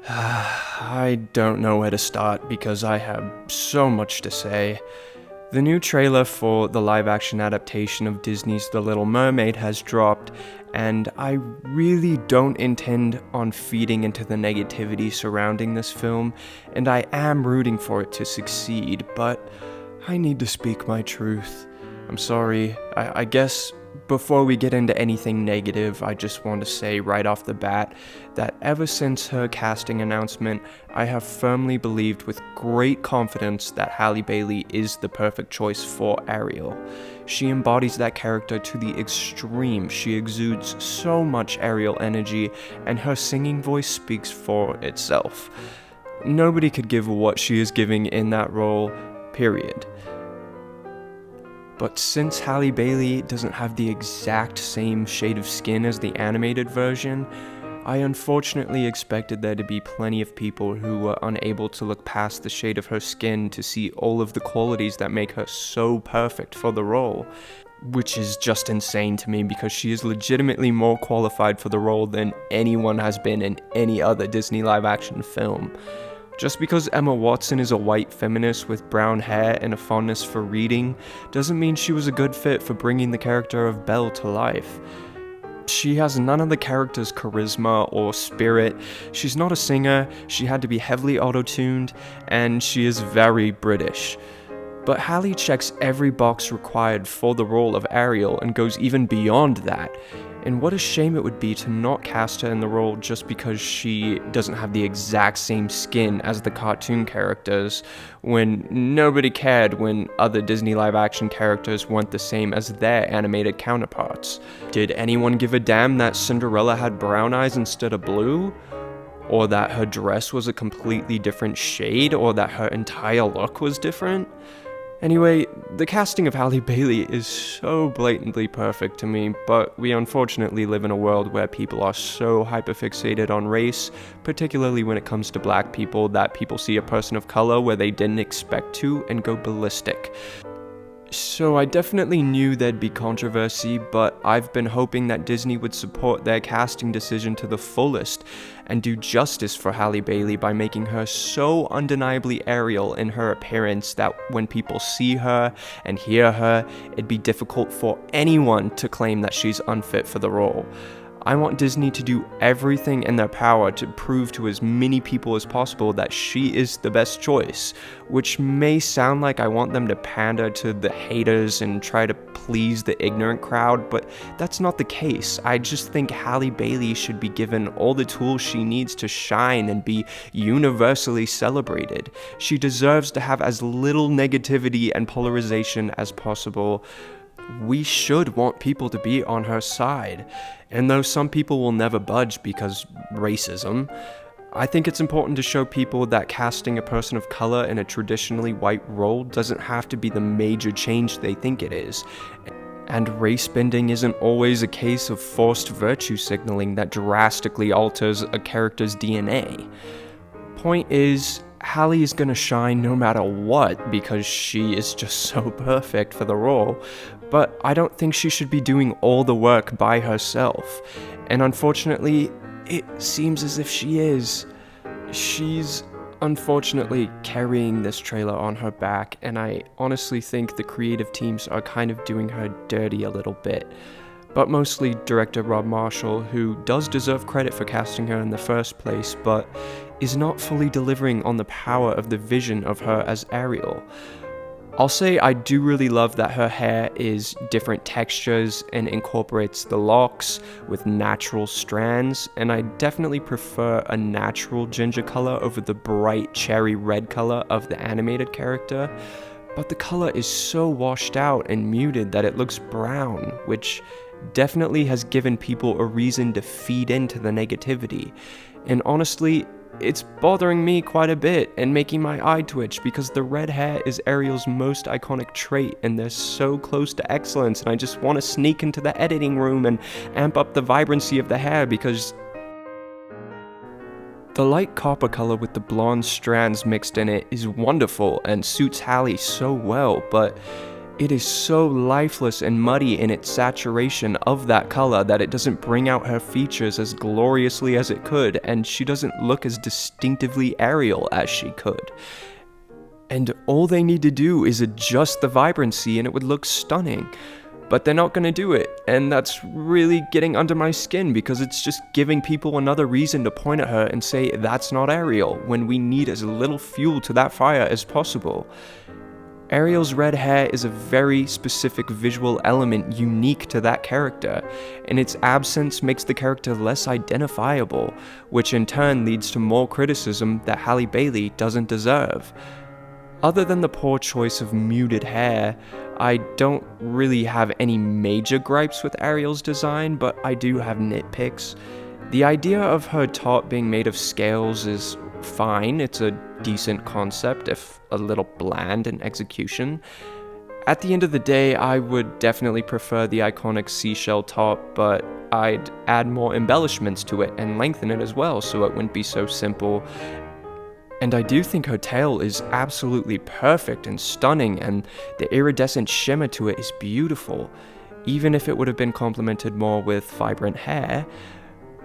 I don't know where to start because I have so much to say. The new trailer for the live-action adaptation of Disney's The Little Mermaid has dropped, and I really don't intend on feeding into the negativity surrounding this film, and I am rooting for it to succeed, but I need to speak my truth. I'm sorry, I guess before we get into anything negative, I just want to say right off the bat that ever since her casting announcement, I have firmly believed with great confidence that Halle Bailey is the perfect choice for Ariel. She embodies that character to the extreme. She exudes so much Ariel energy, and her singing voice speaks for itself. Nobody could give what she is giving in that role, period. But since Halle Bailey doesn't have the exact same shade of skin as the animated version, I unfortunately expected there to be plenty of people who were unable to look past the shade of her skin to see all of the qualities that make her so perfect for the role. Which is just insane to me because she is legitimately more qualified for the role than anyone has been in any other Disney live-action film. Just because Emma Watson is a white feminist with brown hair and a fondness for reading doesn't mean she was a good fit for bringing the character of Belle to life. She has none of the character's charisma or spirit, she's not a singer, she had to be heavily auto-tuned, and she is very British. But Halle checks every box required for the role of Ariel and goes even beyond that. And what a shame it would be to not cast her in the role just because she doesn't have the exact same skin as the cartoon characters, when nobody cared when other Disney live-action characters weren't the same as their animated counterparts. Did anyone give a damn that Cinderella had brown eyes instead of blue? Or that her dress was a completely different shade? Or that her entire look was different? Anyway, the casting of Halle Bailey is so blatantly perfect to me, but we unfortunately live in a world where people are so hyperfixated on race, particularly when it comes to black people, that people see a person of color where they didn't expect to and go ballistic. So I definitely knew there'd be controversy, but I've been hoping that Disney would support their casting decision to the fullest and do justice for Halle Bailey by making her so undeniably Ariel in her appearance that when people see her and hear her, it'd be difficult for anyone to claim that she's unfit for the role. I want Disney to do everything in their power to prove to as many people as possible that she is the best choice, which may sound like I want them to pander to the haters and try to please the ignorant crowd, but that's not the case. I just think Halle Bailey should be given all the tools she needs to shine and be universally celebrated. She deserves to have as little negativity and polarization as possible. We should want people to be on her side, and though some people will never budge because racism, I think it's important to show people that casting a person of color in a traditionally white role doesn't have to be the major change they think it is. And race bending isn't always a case of forced virtue signaling that drastically alters a character's DNA. Point is, Halle is gonna shine no matter what because she is just so perfect for the role, but I don't think she should be doing all the work by herself, and unfortunately, it seems as if she is. She's unfortunately carrying this trailer on her back, and I honestly think the creative teams are kind of doing her dirty a little bit. But mostly director Rob Marshall, who does deserve credit for casting her in the first place, but is not fully delivering on the power of the vision of her as Ariel. I'll say I do really love that her hair is different textures and incorporates the locks with natural strands, and I definitely prefer a natural ginger color over the bright cherry red color of the animated character. But the color is so washed out and muted that it looks brown, which definitely has given people a reason to feed into the negativity. And honestly, it's bothering me quite a bit and making my eye twitch because the red hair is Ariel's most iconic trait and they're so close to excellence, and I just want to sneak into the editing room and amp up the vibrancy of the hair because the light copper color with the blonde strands mixed in it is wonderful and suits Halle so well, but it is so lifeless and muddy in its saturation of that color that it doesn't bring out her features as gloriously as it could, and she doesn't look as distinctively Ariel as she could. And all they need to do is adjust the vibrancy and it would look stunning. But they're not going to do it, and that's really getting under my skin because it's just giving people another reason to point at her and say that's not Ariel, when we need as little fuel to that fire as possible. Ariel's red hair is a very specific visual element unique to that character, and its absence makes the character less identifiable, which in turn leads to more criticism that Halle Bailey doesn't deserve. Other than the poor choice of muted hair, I don't really have any major gripes with Ariel's design, but I do have nitpicks. The idea of her top being made of scales is fine, it's a decent concept, if a little bland in execution. At the end of the day, I would definitely prefer the iconic seashell top, but I'd add more embellishments to it and lengthen it as well so it wouldn't be so simple. And I do think her tail is absolutely perfect and stunning, and the iridescent shimmer to it is beautiful, even if it would have been complemented more with vibrant hair.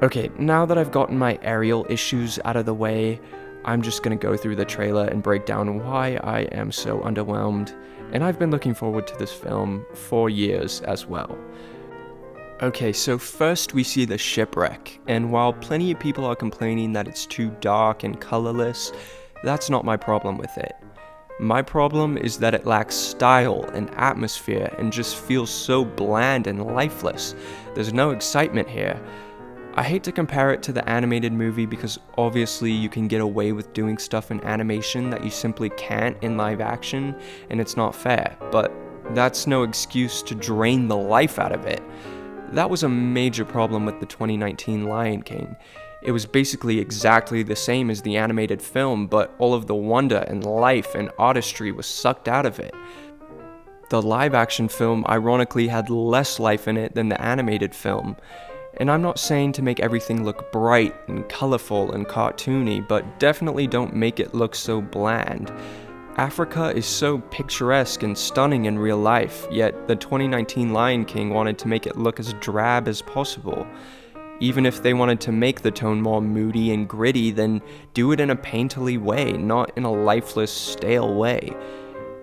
Okay, now that I've gotten my Ariel issues out of the way, I'm just gonna go through the trailer and break down why I am so underwhelmed, and I've been looking forward to this film for years as well. Okay, so first we see the shipwreck, and while plenty of people are complaining that it's too dark and colorless, that's not my problem with it. My problem is that it lacks style and atmosphere and just feels so bland and lifeless. There's no excitement here. I hate to compare it to the animated movie because obviously you can get away with doing stuff in animation that you simply can't in live action, and it's not fair, but that's no excuse to drain the life out of it. That was a major problem with the 2019 Lion King. It was basically exactly the same as the animated film, but all of the wonder and life and artistry was sucked out of it. The live action film ironically had less life in it than the animated film. And I'm not saying to make everything look bright and colorful and cartoony, but definitely don't make it look so bland. Africa is so picturesque and stunning in real life, yet the 2019 Lion King wanted to make it look as drab as possible. Even if they wanted to make the tone more moody and gritty, then do it in a painterly way, not in a lifeless, stale way.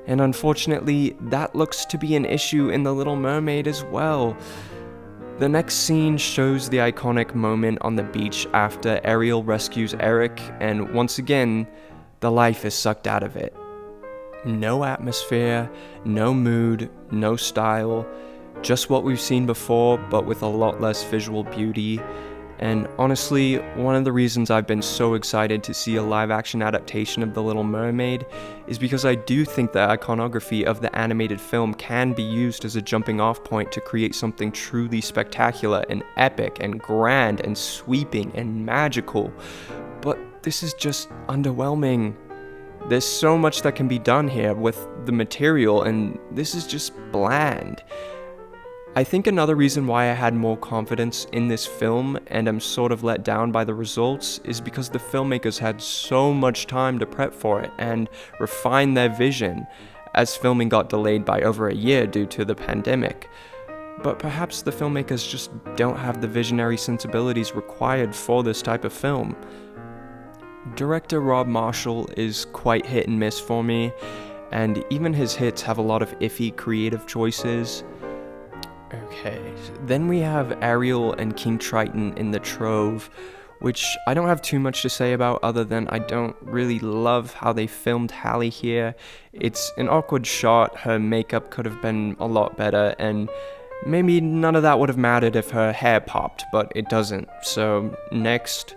And unfortunately, that looks to be an issue in The Little Mermaid as well. The next scene shows the iconic moment on the beach after Ariel rescues Eric, and once again, the life is sucked out of it. No atmosphere, no mood, no style, just what we've seen before, but with a lot less visual beauty. And honestly, one of the reasons I've been so excited to see a live-action adaptation of The Little Mermaid is because I do think the iconography of the animated film can be used as a jumping-off point to create something truly spectacular and epic and grand and sweeping and magical. But this is just underwhelming. There's so much that can be done here with the material, and this is just bland. I think another reason why I had more confidence in this film and am sort of let down by the results is because the filmmakers had so much time to prep for it and refine their vision, as filming got delayed by over a year due to the pandemic. But perhaps the filmmakers just don't have the visionary sensibilities required for this type of film. Director Rob Marshall is quite hit and miss for me, and even his hits have a lot of iffy creative choices. Okay, then we have Ariel and King Triton in the Trove, which I don't have too much to say about other than I don't really love how they filmed Halle here. It's an awkward shot, her makeup could have been a lot better, and maybe none of that would have mattered if her hair popped, but it doesn't. So next,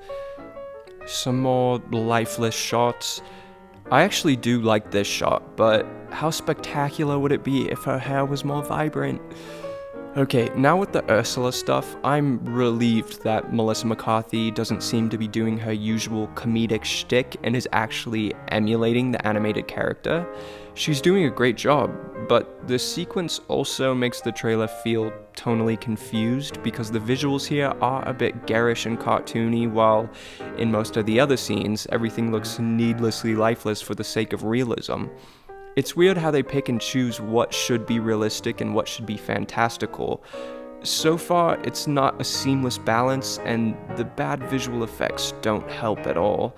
some more lifeless shots. I actually do like this shot, but how spectacular would it be if her hair was more vibrant? Okay, now with the Ursula stuff, I'm relieved that Melissa McCarthy doesn't seem to be doing her usual comedic shtick and is actually emulating the animated character. She's doing a great job, but the sequence also makes the trailer feel tonally confused because the visuals here are a bit garish and cartoony, while in most of the other scenes, everything looks needlessly lifeless for the sake of realism. It's weird how they pick and choose what should be realistic and what should be fantastical. So far, it's not a seamless balance, and the bad visual effects don't help at all.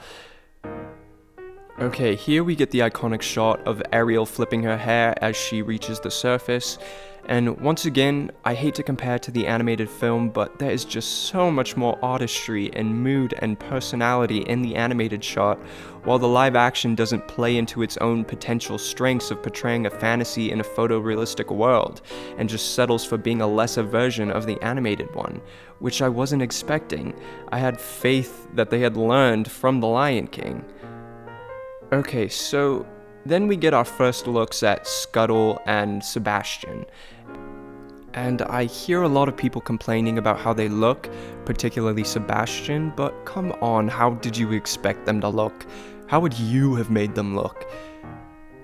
Okay, here we get the iconic shot of Ariel flipping her hair as she reaches the surface, and once again, I hate to compare to the animated film, but there is just so much more artistry and mood and personality in the animated shot, while the live action doesn't play into its own potential strengths of portraying a fantasy in a photorealistic world, and just settles for being a lesser version of the animated one, which I wasn't expecting. I had faith that they had learned from The Lion King. Okay, so then we get our first looks at Scuttle and Sebastian. And I hear a lot of people complaining about how they look, particularly Sebastian, but come on, how did you expect them to look? How would you have made them look?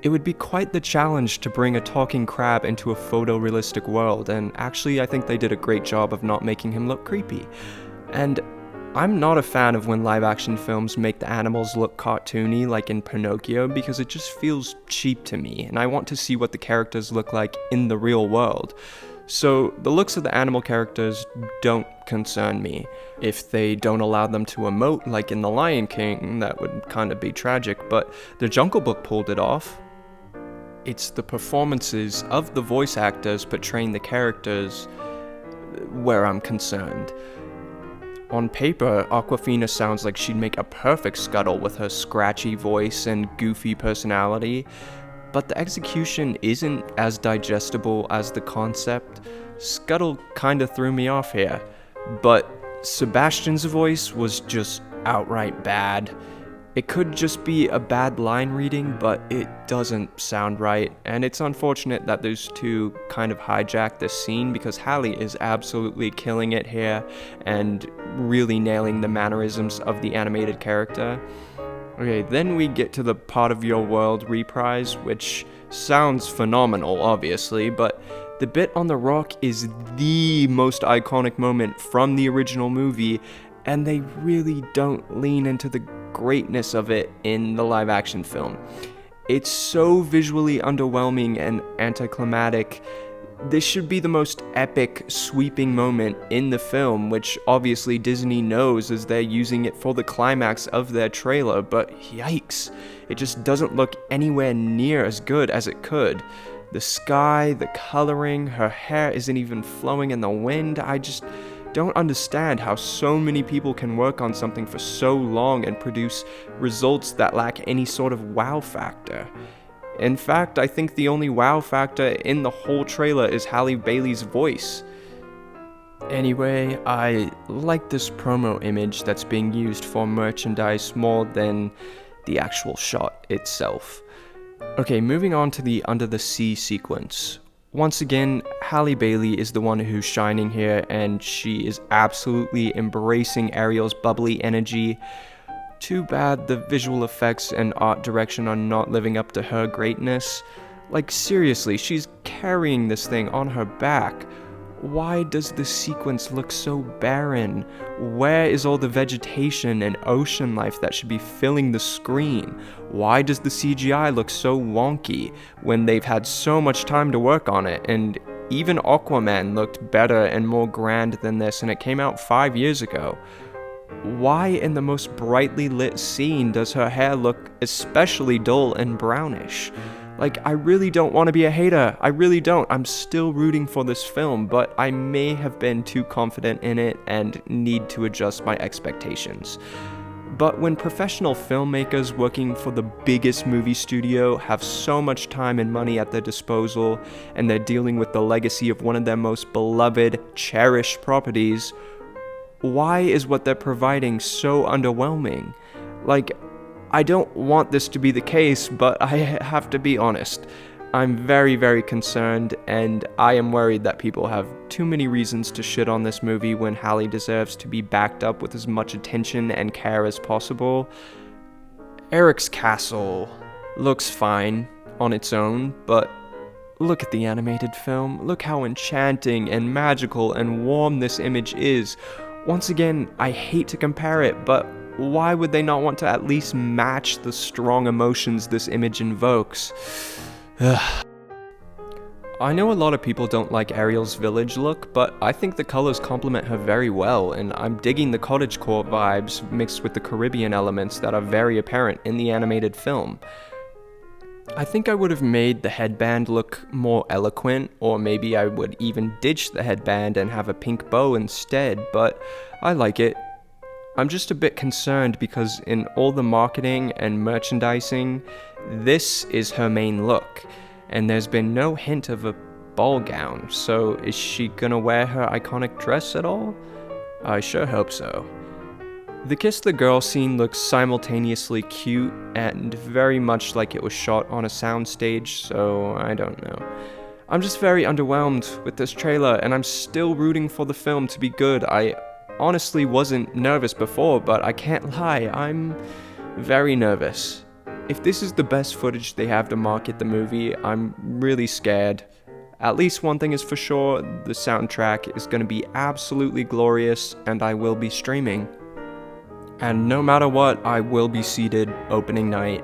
It would be quite the challenge to bring a talking crab into a photorealistic world, and actually I think they did a great job of not making him look creepy. And I'm not a fan of when live-action films make the animals look cartoony like in Pinocchio, because it just feels cheap to me, and I want to see what the characters look like in the real world. So the looks of the animal characters don't concern me. If they don't allow them to emote like in The Lion King, that would kind of be tragic, but the Jungle Book pulled it off. It's the performances of the voice actors portraying the characters where I'm concerned. On paper, Awkwafina sounds like she'd make a perfect Scuttle with her scratchy voice and goofy personality, but the execution isn't as digestible as the concept. Scuttle kinda threw me off here, but Sebastian's voice was just outright bad. It could just be a bad line reading, but it doesn't sound right, and it's unfortunate that those two kind of hijacked this scene, because Halle is absolutely killing it here and really nailing the mannerisms of the animated character. Okay, then we get to the Part of Your World reprise, which sounds phenomenal, obviously, but the bit on the rock is the most iconic moment from the original movie, and they really don't lean into the greatness of it in the live-action film. It's so visually underwhelming and anticlimactic. This should be the most epic, sweeping moment in the film, which obviously Disney knows as they're using it for the climax of their trailer, but yikes, it just doesn't look anywhere near as good as it could. The sky, the coloring, her hair isn't even flowing in the wind. I just don't understand how so many people can work on something for so long and produce results that lack any sort of wow factor. In fact, I think the only wow factor in the whole trailer is Halle Bailey's voice. Anyway, I like this promo image that's being used for merchandise more than the actual shot itself. Okay, moving on to the Under the Sea sequence. Once again, Halle Bailey is the one who's shining here, and she is absolutely embracing Ariel's bubbly energy. Too bad the visual effects and art direction are not living up to her greatness. Like, seriously, she's carrying this thing on her back. Why does this sequence look so barren? Where is all the vegetation and ocean life that should be filling the screen? Why does the CGI look so wonky when they've had so much time to work on it? And even Aquaman looked better and more grand than this, and it came out 5 years ago. Why in the most brightly lit scene does her hair look especially dull and brownish? Like, I really don't want to be a hater, I really don't. I'm still rooting for this film, but I may have been too confident in it and need to adjust my expectations. But when professional filmmakers working for the biggest movie studio have so much time and money at their disposal, and they're dealing with the legacy of one of their most beloved, cherished properties, why is what they're providing so underwhelming? Like, I don't want this to be the case, but I have to be honest. I'm very, very concerned, and I am worried that people have too many reasons to shit on this movie when Halle deserves to be backed up with as much attention and care as possible. Eric's castle looks fine on its own, but look at the animated film. Look how enchanting and magical and warm this image is. Once again, I hate to compare it, but why would they not want to at least match the strong emotions this image invokes? I know a lot of people don't like Ariel's village look, but I think the colors complement her very well, and I'm digging the cottagecore vibes mixed with the Caribbean elements that are very apparent in the animated film. I think I would have made the headband look more eloquent, or maybe I would even ditch the headband and have a pink bow instead, but I like it. I'm just a bit concerned because in all the marketing and merchandising, this is her main look, and there's been no hint of a ball gown, so is she gonna wear her iconic dress at all? I sure hope so. The Kiss the Girl scene looks simultaneously cute and very much like it was shot on a soundstage, so I don't know. I'm just very underwhelmed with this trailer, and I'm still rooting for the film to be good. I honestly wasn't nervous before, but I can't lie, I'm very nervous. If this is the best footage they have to market the movie, I'm really scared. At least one thing is for sure, the soundtrack is going to be absolutely glorious, and I will be streaming. And no matter what, I will be seated opening night.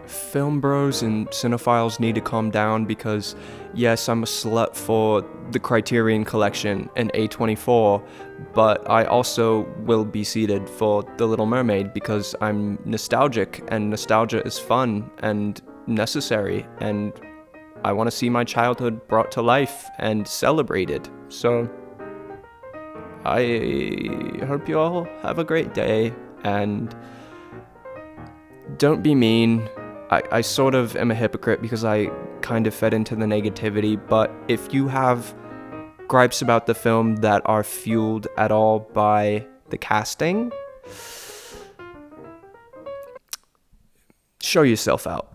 Film bros and cinephiles need to calm down because, yes, I'm a slut for the Criterion Collection and A24, but I also will be seated for The Little Mermaid because I'm nostalgic, and nostalgia is fun and necessary, and I want to see my childhood brought to life and celebrated. So I hope you all have a great day, and don't be mean. I sort of am a hypocrite because I kind of fed into the negativity, but if you have gripes about the film that are fueled at all by the casting, show yourself out.